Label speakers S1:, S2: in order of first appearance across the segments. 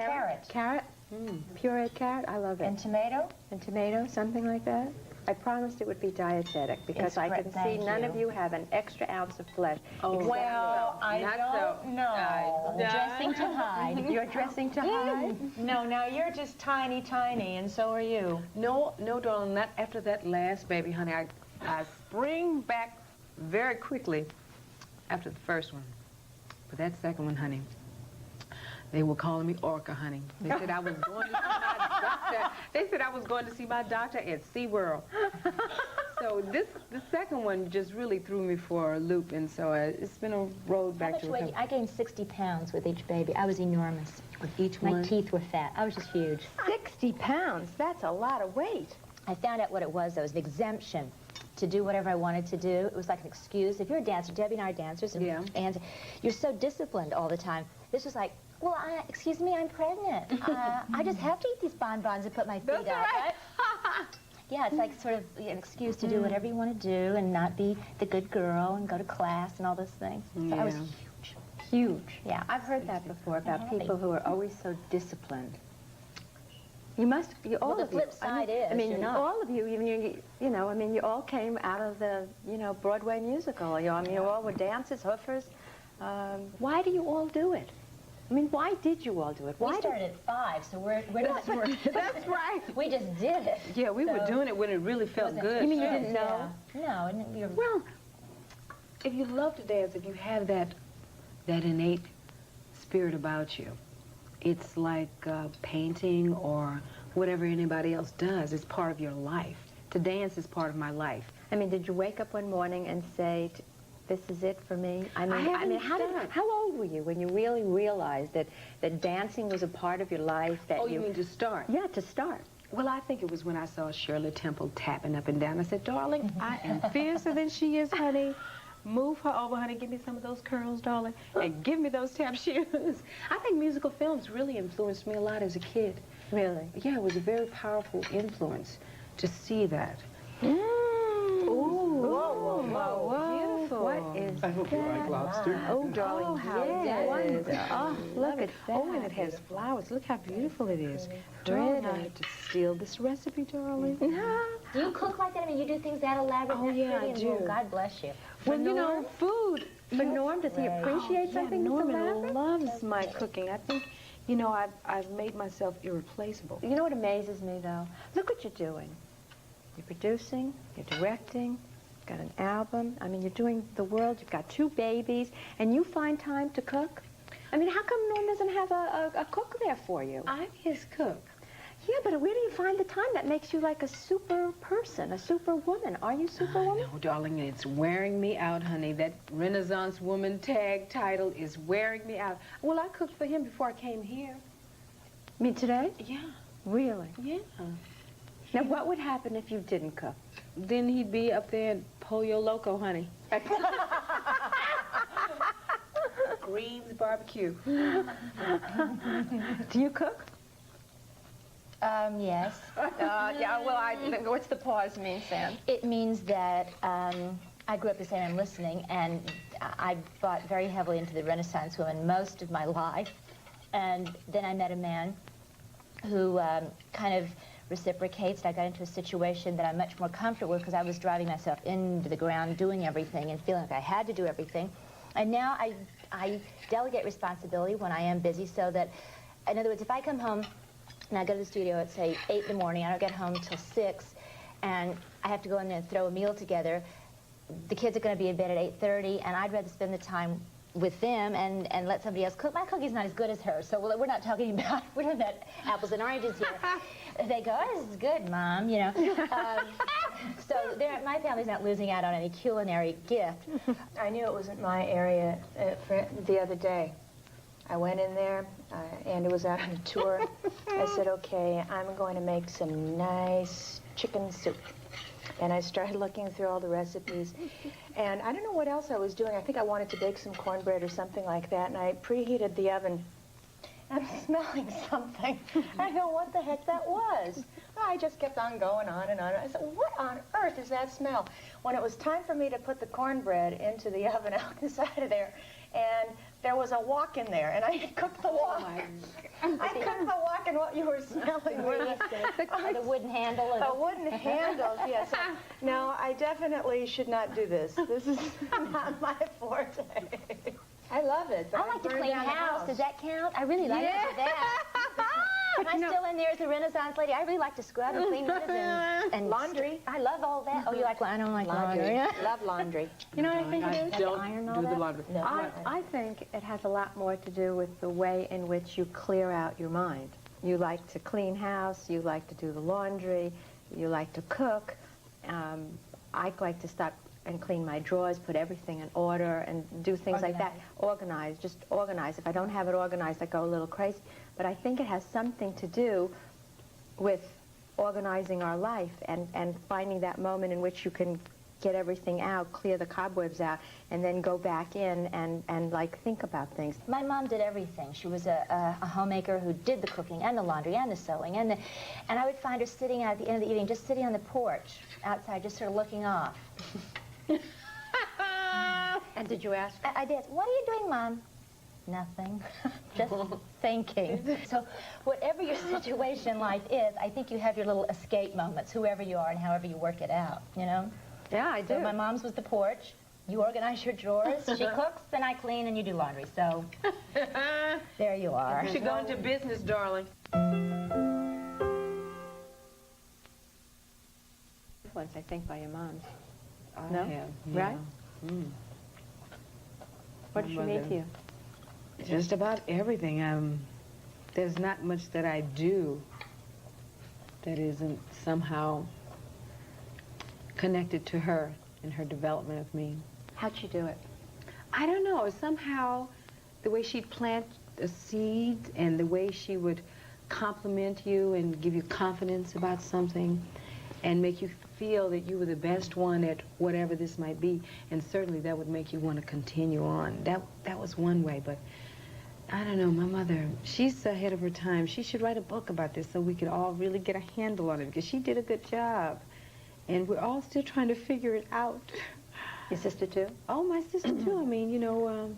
S1: Carrot.
S2: Carrot? Pureed carrot? I love it.
S1: And tomato?
S2: And tomato, something like that? I promised it would be dietetic because I can see none of you have an extra ounce of flesh.
S1: Oh, well, I don't know. Dressing to hide.
S2: You're dressing to hide?
S1: No, now you're just tiny, tiny, and so are you.
S3: No, darling, not after that last baby, honey. I spring back very quickly after the first one. But that second one, honey, they were calling me Orca, honey. They said I was going to see my doctor. They said I was going to see my doctor at SeaWorld. So the second one just really threw me for a loop, and so it's been a road back to recovery.
S4: I gained 60 pounds with each baby. I was enormous.
S3: With each one?
S4: My teeth were fat. I was just huge.
S2: 60 pounds? That's a lot of weight.
S4: I found out what it was, though. It was an exemption to do whatever I wanted to do. It was like an excuse. If you're a dancer, Debbie and I are dancers, and you're so disciplined all the time. This was like, well, excuse me, I'm pregnant. I just have to eat these bonbons and put my feet up, right? Yeah, it's like sort of an excuse to do whatever you want to do and not be the good girl and go to class and all those things. So I was huge.
S2: Huge.
S4: Yeah.
S2: I've heard that before about people who are always so disciplined. You must be all
S4: well,
S2: of
S4: the flip side is,
S2: I mean,
S4: you're not.
S2: all of you, you know, I mean, you all came out of the, Broadway musical. I mean, you all were dancers, hoofers. Why do you all do it? I mean, why did you all do it?
S4: We started at 5, so we're not...
S3: That's right.
S4: We just did it.
S3: Yeah, we were doing it when it really felt good.
S2: You mean you didn't know?
S4: Yeah. No, we were...
S3: Well, if you love to dance, if you have that innate spirit about you, it's like painting or whatever anybody else does. It's part of your life. To dance is part of my life.
S2: I mean, did you wake up one morning and say, this is it for me? I mean, how old were you when you really realized that dancing was a part of your life? That
S3: you mean to start?
S2: Yeah, to start.
S3: Well, I think it was when I saw Shirley Temple tapping up and down. I said, darling, I am fiercer than she is, honey. Move her over, honey. Give me some of those curls, darling, and give me those tap shoes. I think musical films really influenced me a lot as a kid.
S2: Really?
S3: Yeah, it was a very powerful influence to see that.
S2: Beautiful. What is
S5: I hope you like lobster.
S2: Oh, darling,
S3: oh, how
S2: wonderful. Oh, look at that.
S3: Oh, and it has flowers. Look how beautiful it is. Darling, I have to steal this recipe, darling.
S4: Do you cook like that? I mean, you do things that elaborate and
S3: yeah,
S4: pretty,
S3: I
S4: and
S3: do.
S4: well, God bless you.
S3: Well, you know, food.
S2: For Norm, does he appreciate something that's
S3: Norman
S2: elaborate?
S3: loves my cooking. I think, you know, I've made myself irreplaceable.
S2: You know what amazes me, though? Look what you're doing. You're producing, you're directing, you've got an album. I mean, you're doing the world. You've got 2 babies, and you find time to cook? I mean, how come Norm doesn't have a cook there for you?
S3: I'm his cook.
S2: Yeah, but where do you find the time that makes you like a super person, a super woman? Are you superwoman?
S3: No, darling, it's wearing me out, honey. That Renaissance woman tag title is wearing me out. Well, I cooked for him before I came here.
S2: Me today?
S3: Yeah.
S2: Really?
S3: Yeah.
S2: Now, what would happen if you didn't cook?
S3: Then he'd be up there in Pollo Loco, honey. Green's barbecue.
S2: Do you cook?
S4: Yes.
S2: Yeah, well, what's the pause mean, Sam?
S4: It means that I grew up the same, I'm listening, and I bought very heavily into the Renaissance woman most of my life. And then I met a man who kind of reciprocates, and I got into a situation that I'm much more comfortable with because I was driving myself into the ground doing everything and feeling like I had to do everything. And now I delegate responsibility when I am busy so that, in other words, if I come home and I go to the studio at, say, 8 in the morning, I don't get home until 6, and I have to go in there and throw a meal together, the kids are going to be in bed at 8:30, and I'd rather spend the time with them and let somebody else cook. My cooking's not as good as hers, so we're not talking about, we're talking about apples and oranges here. They go, oh, this is good, Mom, you know. So my family's not losing out on any culinary gift.
S1: I knew it wasn't my area for the other day. I went in there, and it was out on a tour. I said, okay, I'm going to make some nice chicken soup. And I started looking through all the recipes. And I don't know what else I was doing. I think I wanted to bake some cornbread or something like that. And I preheated the oven. I'm smelling something. I don't know what the heck that was. I just kept on going on and on. I said, what on earth is that smell? When it was time for me to put the cornbread into the oven out inside of there, and there was a wok in there, and I had cooked the wok. I cooked the wok and what you were smelling was
S4: The wooden handle. Or
S1: a wooden handle. Yes. No, I definitely should not do this. This is not my forte. I love it. But
S4: I like to
S1: burned
S4: clean
S1: down the
S4: house. Does that count? I really like to do that. Am I still in there as a Renaissance lady? I really like to scrub and clean dishes and
S1: laundry.
S4: I love all that. Oh, you like? I don't like laundry.
S1: Love laundry.
S2: You know what I think it is?
S3: I don't
S4: iron all
S3: do the
S4: that?
S3: laundry.
S4: No.
S2: I think it has a lot more to do with the way in which you clear out your mind. You like to clean house, you like to do the laundry, you like to cook. I like to stop and clean my drawers, put everything in order, and do things like that. Organize, just organize. If I don't have it organized, I go a little crazy. But I think it has something to do with organizing our life and finding that moment in which you can get everything out, clear the cobwebs out, and then go back in and like think about things.
S4: My mom did everything. She was a homemaker who did the cooking and the laundry and the sewing and I would find her sitting out at the end of the evening, just sitting on the porch outside, just sort of looking off.
S2: And did you ask her?
S4: I did. What are you doing, Mom? Nothing. Just thinking. So whatever your situation in life is, I think you have your little escape moments, whoever you are and however you work it out, you know?
S2: Yeah, I do.
S4: So my mom's was the porch. You organize your drawers. She cooks, then I clean, and you do laundry. So there you are.
S3: You should go into business, darling.
S2: Influence, I think, by your mom's.
S3: I
S2: No?
S3: have, yeah.
S2: Right?
S3: Mm.
S2: What did she
S3: My
S2: make
S3: mother.
S2: you?
S3: Just about everything. There's not much that I do that isn't somehow connected to her and her development of me.
S2: How'd she do it?
S3: I don't know. Somehow, the way she'd plant a seed and the way she would compliment you and give you confidence about something and make you feel that you were the best one at whatever this might be, and certainly that would make you want to continue on. That was one way, but I don't know, my mother, she's ahead of her time. She should write a book about this so we could all really get a handle on it, because she did a good job. And we're all still trying to figure it out.
S2: Your sister, too?
S3: Oh, my sister, too. I mean, you know,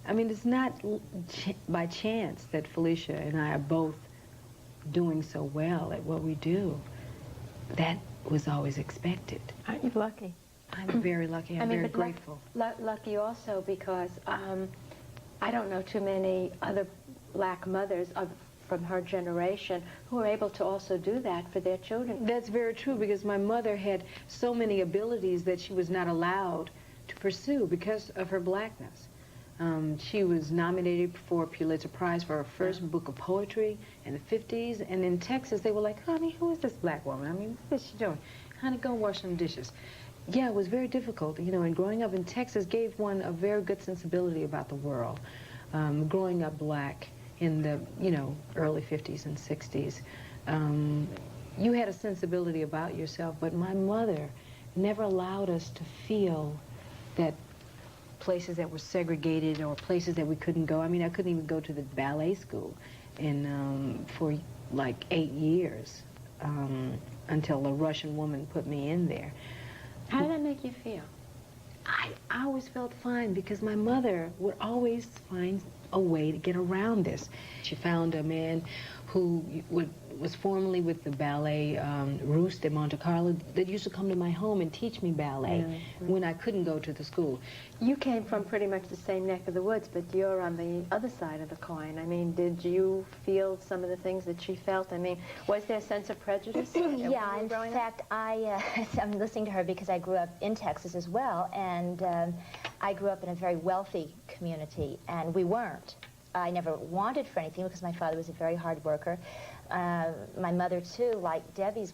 S3: it's not by chance that Felicia and I are both doing so well at what we do. That was always expected.
S2: Aren't you lucky?
S3: I'm very lucky. I'm very
S2: but
S3: grateful.
S2: Lucky also because I don't know too many other black mothers from her generation who are able to also do that for their children.
S3: That's very true, because my mother had so many abilities that she was not allowed to pursue because of her blackness. She was nominated for a Pulitzer Prize for her first book of poetry in the 50s, and in Texas they were like, honey, who is this black woman? I mean, what is she doing? Honey, go wash some dishes. Yeah, it was very difficult, you know, and growing up in Texas gave one a very good sensibility about the world. Growing up black in the, you know, early 50s and 60s, you had a sensibility about yourself, but my mother never allowed us to feel that places that were segregated or places that we couldn't go. I mean, I couldn't even go to the ballet school for like 8 years until a Russian woman put me in there.
S2: How did that make you feel?
S3: I always felt fine because my mother would always find a way to get around this. She found a man who was formerly with the ballet Roost at Monte Carlo that used to come to my home and teach me ballet when I couldn't go to the school.
S2: You came from pretty much the same neck of the woods, but you're on the other side of the coin. I mean, did you feel some of the things that she felt? I mean, was there a sense of prejudice?
S4: Yeah, in fact, I'm listening to her because I grew up in Texas as well, and I grew up in a very wealthy community, and we weren't. I never wanted for anything because my father was a very hard worker. My mother, too, like Debbie's,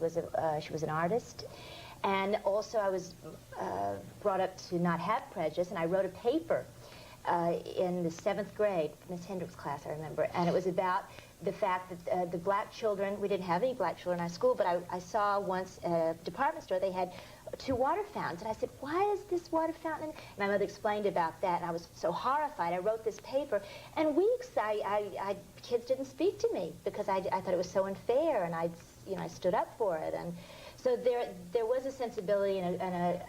S4: she was an artist. And also I was brought up to not have prejudice, and I wrote a paper in the 7th grade, Miss Hendricks' class, I remember, and it was about the fact that the black children, we didn't have any black children in our school, but I saw once at a department store they had 2 water fountains, and I said, why is this water fountain? And my mother explained about that, and I was so horrified. I wrote this paper, and weeks kids didn't speak to me because I thought it was so unfair, and I stood up for it. And so there was a sensibility and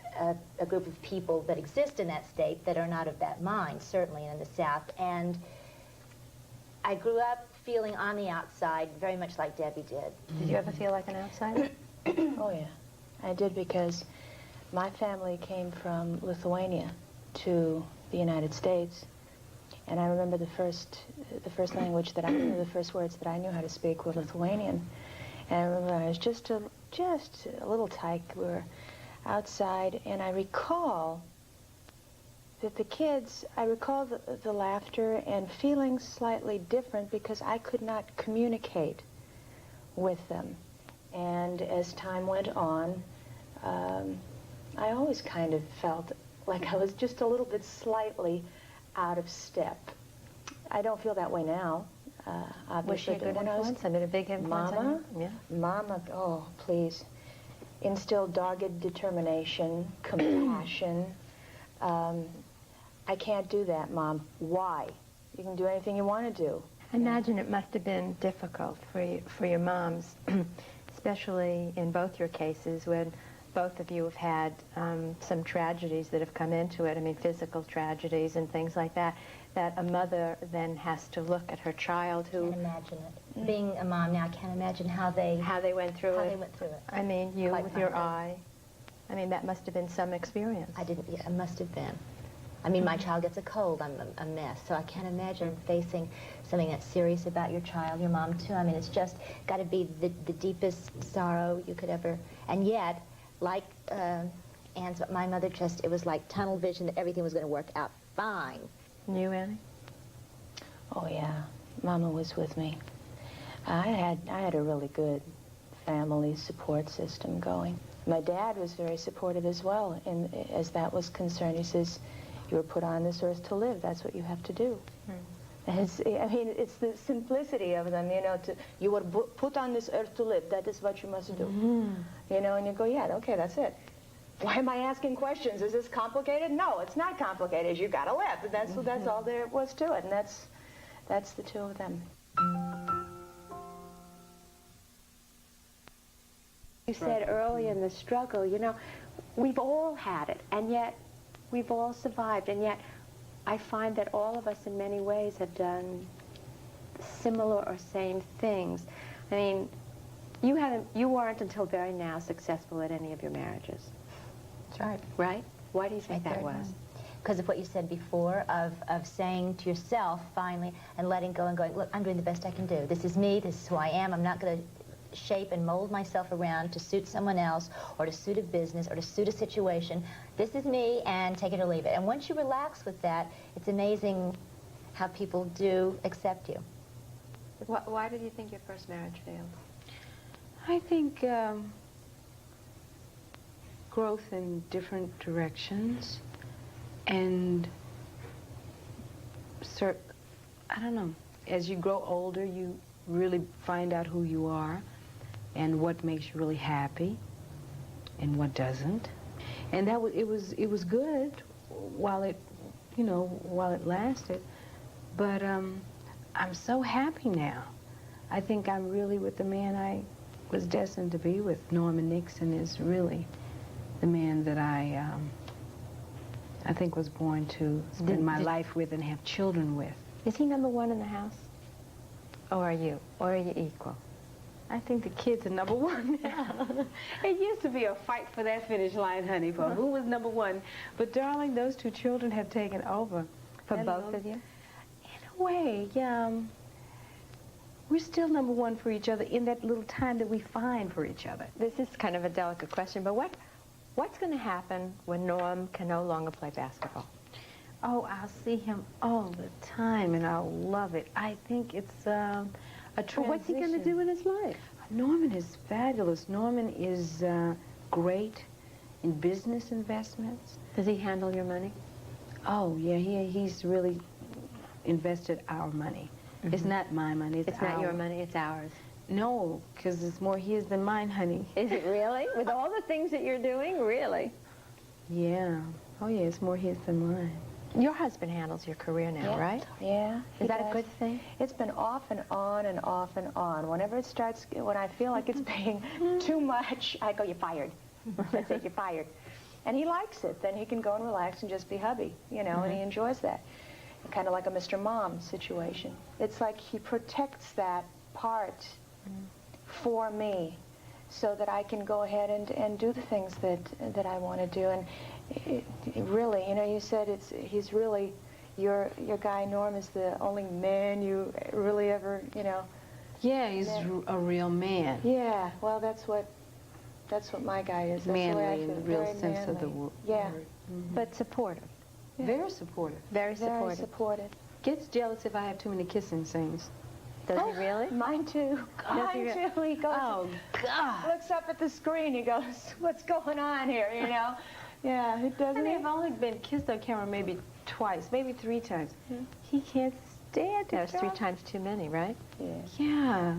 S4: a group of people that exist in that state that are not of that mind, certainly in the South. And I grew up feeling on the outside, very much like Debbie did.
S2: Did you ever feel like an outsider?
S1: Oh, yeah. I did, because my family came from Lithuania to the United States. And I remember the first language that I knew, the first words that I knew how to speak were Lithuanian. And I remember I was just a little tyke. We were outside, and I recall that I recall the laughter and feeling slightly different because I could not communicate with them. And as time went on, I always kind of felt like I was just a little bit slightly out of step. I don't feel that way now.
S2: Was she a good influence? I mean, a big influence on you? Yeah.
S1: Mama, oh, please. Instilled dogged determination, compassion. I can't do that, Mom. Why? You can do anything you want to do.
S2: I imagine it must have been difficult for your moms, especially in both your cases when both of you have had some tragedies that have come into it. I mean, physical tragedies and things like that, that a mother then has to look at her child who...
S4: I can't imagine it. Being a mom now, I can't imagine how they
S2: went through it. I mean, you
S4: Quite
S2: with your
S4: frankly.
S2: eye. I mean, that must have been some experience.
S4: It must have been. I mean, my child gets a cold, I'm a mess, so I can't imagine facing something that's serious about your child, your mom too. I mean, it's just got to be the deepest sorrow you could ever, and yet, like Anne's, my mother just, it was like tunnel vision that everything was going to work out fine.
S2: And you, Annie?
S1: Oh, yeah. Mama was with me. I had a really good family support system going. My dad was very supportive as well, and as that was concerned, he says, you were put on this earth to live. That's what you have to do. And it's the simplicity of them, you know, you were put on this earth to live. That is what you must do. You know, and you go, yeah, okay, that's it. Why am I asking questions? Is this complicated? No, it's not complicated. You got to live. That's all there was to it, and that's the two of them.
S2: You said early in the struggle, you know, we've all had it, and yet we've all survived, and yet I find that all of us in many ways have done similar or same things. I mean, you weren't until very now successful at any of your marriages.
S4: That's right.
S2: Right? Why do you think that was?
S4: Because of what you said before, of saying to yourself, finally, and letting go and going, look, I'm doing the best I can do. This is me, this is who I am. I'm not going to shape and mold myself around to suit someone else or to suit a business or to suit a situation. This is me, and take it or leave it. And once you relax with that, it's amazing how people do accept you.
S2: Why did you think your first marriage failed?
S3: I think growth in different directions, and I don't know, as you grow older, you really find out who you are and what makes you really happy and what doesn't. And it was good while it lasted, but I'm so happy now. I think I'm really with the man I was destined to be with. Norman Nixon is really the man that I think was born to spend my life with and have children with.
S2: Is he number one in the house? Or are you? Or are you equal?
S3: I think the kids are number one now. It used to be a fight for that finish line, honey, for who was number one. But, darling, those two children have taken over.
S2: For both of you?
S3: In a way, yeah. We're still number one for each other in that little time that we find for each other.
S2: This is kind of a delicate question, but what's going to happen when Norm can no longer play basketball?
S3: Oh, I'll see him all the time, and I'll love it. I think it's a transition.
S2: Well, what's he going to do with his life?
S3: Norman is fabulous. Norman is great in business investments.
S2: Does he handle your money?
S3: Oh, yeah, he's really invested our money. It's not my money,
S2: It's not your money, it's ours.
S3: No, because it's more his than mine, honey.
S2: Is it really? With all the things that you're doing, really?
S3: Yeah. Oh, yeah, it's more his than mine.
S2: Your husband handles your career now, right?
S1: Yeah.
S2: Is that a good thing?
S1: It's been off and on and off and on. Whenever it starts, when I feel like it's being too much, I go, you're fired. That's it, you're fired. And he likes it. Then he can go and relax and just be hubby, you know, and he enjoys that. kind of like a Mr. Mom situation. It's like he protects that part for me so that I can go ahead and do the things that I want to do. And it really, you know, you said he's really, your guy Norm is the only man you really ever, you know.
S3: Yeah, he's a real man.
S1: Yeah, well, that's what my guy is. That's the way I
S3: Manly in
S1: feel.
S3: the real
S1: Very
S3: sense of the
S1: manly.
S3: word.
S1: Yeah.
S2: But supportive.
S1: Yeah.
S3: Very supportive.
S2: Very
S1: Very
S2: supportive.
S1: supportive.
S3: Gets jealous if I have too many kissing scenes.
S2: Does he really?
S1: Mine too. Mine too. He goes,
S3: Oh, God.
S1: looks up at the screen. He goes, "What's going on here?" You know? Yeah, it doesn't.
S3: I've only been kissed on camera maybe twice, maybe 3 times. He can't stand it.
S2: That was 3 times too many, right?
S1: Yeah.
S3: Yeah.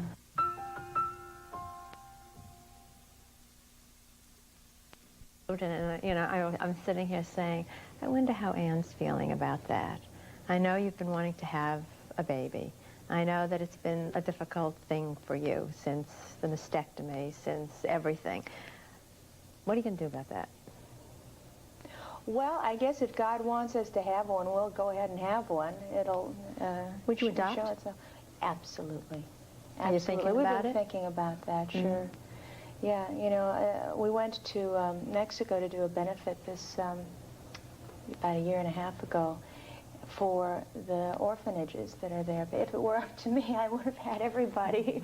S2: And, you know, I'm sitting here saying, I wonder how Anne's feeling about that. I know you've been wanting to have a baby. I know that it's been a difficult thing for you since the mastectomy, since everything. What are you going to do about that?
S1: Well, I guess if God wants us to have one, we'll go ahead and have one. It'll.
S2: Would you
S1: show
S2: adopt?
S1: itself. Absolutely.
S2: Are you thinking
S1: Absolutely.
S2: about
S1: We've been
S2: it?
S1: thinking about that. Sure. Yeah. You know, we went to Mexico to do a benefit this about a year and a half ago for the orphanages that are there. But if it were up to me, I would have had everybody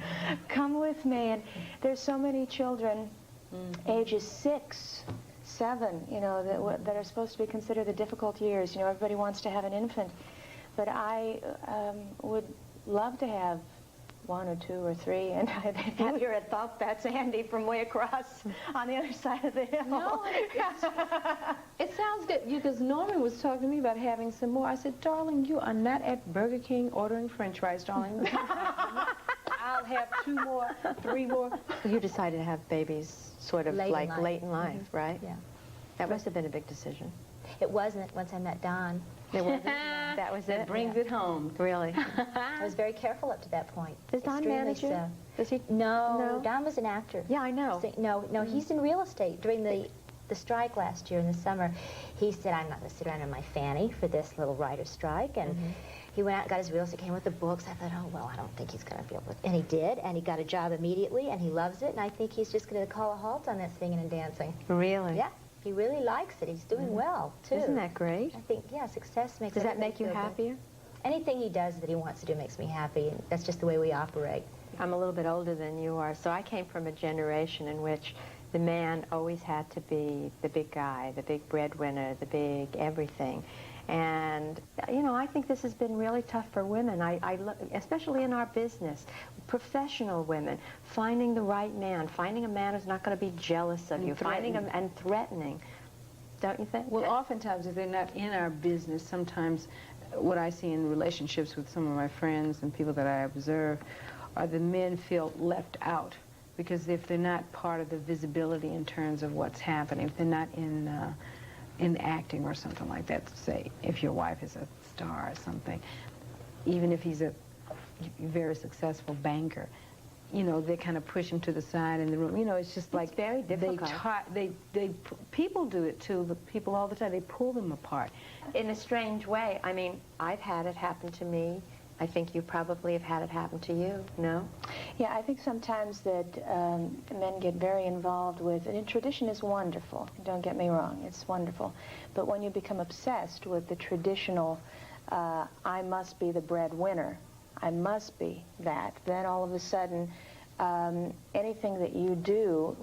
S1: come with me. And there's so many children, ages 6, 7, you know, that are supposed to be considered the difficult years. You know, everybody wants to have an infant. But I would love to have 1 or 2 or 3, and if you were at Thump, that's Andy from way across on the other side of the hill.
S3: No, it sounds good, because Norman was talking to me about having some more. I said, darling, you are not at Burger King ordering French fries, darling. I'll have 2 more, 3 more.
S2: You decided to have babies sort of
S4: Late in
S2: like
S4: life.
S2: late in life, right?
S4: Yeah.
S2: That must have been a big decision.
S4: It wasn't once I met Don.
S2: It wasn't? That was
S3: That
S2: it?
S3: brings it home.
S2: Really?
S4: I was very careful up to that point.
S2: Does Don
S4: Extremely
S2: manage you?
S4: so.
S2: Does he?
S4: No,
S2: No?
S4: Don was an actor.
S2: Yeah, I know.
S4: No, he's in real estate. During the strike last year in the summer, he said, I'm not going to sit around on my fanny for this little writer's strike. And he went out and got his real estate, came with the books. I thought, oh, well, I don't think he's going to be able to. And he did, and he got a job immediately, and he loves it. And I think he's just going to call a halt on that singing and dancing.
S2: Really?
S4: Yeah, he really likes it. He's doing well, too.
S2: Isn't that great?
S4: I think, yeah, success makes
S2: Does that
S4: everybody
S2: make you
S4: feel good.
S2: happier?
S4: Anything he does that he wants to do makes me happy, and that's just the way we operate.
S2: I'm a little bit older than you are, so I came from a generation in which the man always had to be the big guy, the big breadwinner, the big everything. And, you know, I think this has been really tough for women, especially in our business. Professional women, finding the right man, finding a man who's not going to be jealous of you, finding him and threatening. Don't you think?
S3: Well, oftentimes, if they're not in our business, sometimes what I see in relationships with some of my friends and people that I observe are the men feel left out, because if they're not part of the visibility in terms of what's happening, if they're not in acting or something like that, say, if your wife is a star or something, even if he's a very successful banker, you know, they kind of push him to the side in the room. You know, it's just like
S2: very difficult.
S3: People do it too. The people all the time, they pull them apart.
S2: In a strange way. I mean, I've had it happen to me. I think you probably have had it happen to you, no?
S1: Yeah, I think sometimes that men get very involved with, and tradition is wonderful, don't get me wrong, it's wonderful. But when you become obsessed with the traditional, I must be the breadwinner, I must be that, then all of a sudden, anything that you do,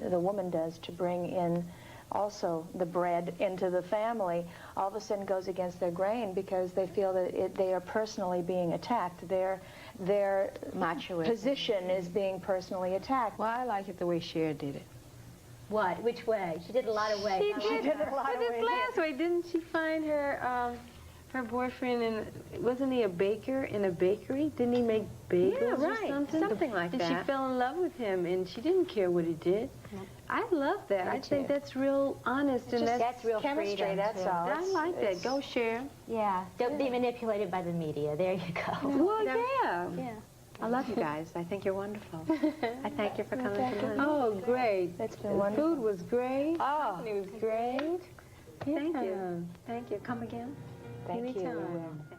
S1: the woman does to bring in also the bread into the family, all of a sudden goes against their grain, because they feel that they are personally being attacked. Their
S2: Machoism.
S1: position is being personally attacked.
S3: Well, I like it the way Cher did it.
S4: What? Which way? She did a lot of ways.
S1: She did a lot of
S3: This
S1: ways.
S3: last way, didn't she find her boyfriend wasn't he a baker in a bakery? Didn't he make bagels or something?
S2: Something like
S3: and
S2: that.
S3: she fell in love with him, and she didn't care what he did. I love that. I think that's real honest, and
S4: That's real
S1: chemistry,
S4: freedom,
S1: that's
S4: too.
S1: all.
S3: I like that. Go Cher.
S4: Yeah. Don't be manipulated by the media. There you go.
S3: Well, yeah.
S4: Yeah.
S2: I love you guys. I think you're wonderful. I thank you for coming tonight.
S3: Oh, great.
S1: It's been
S3: The
S1: wonderful.
S3: food was great.
S2: Oh,
S3: It was great.
S2: thank you. Thank you. Come again.
S1: Thank you. We
S2: Anytime.
S1: will.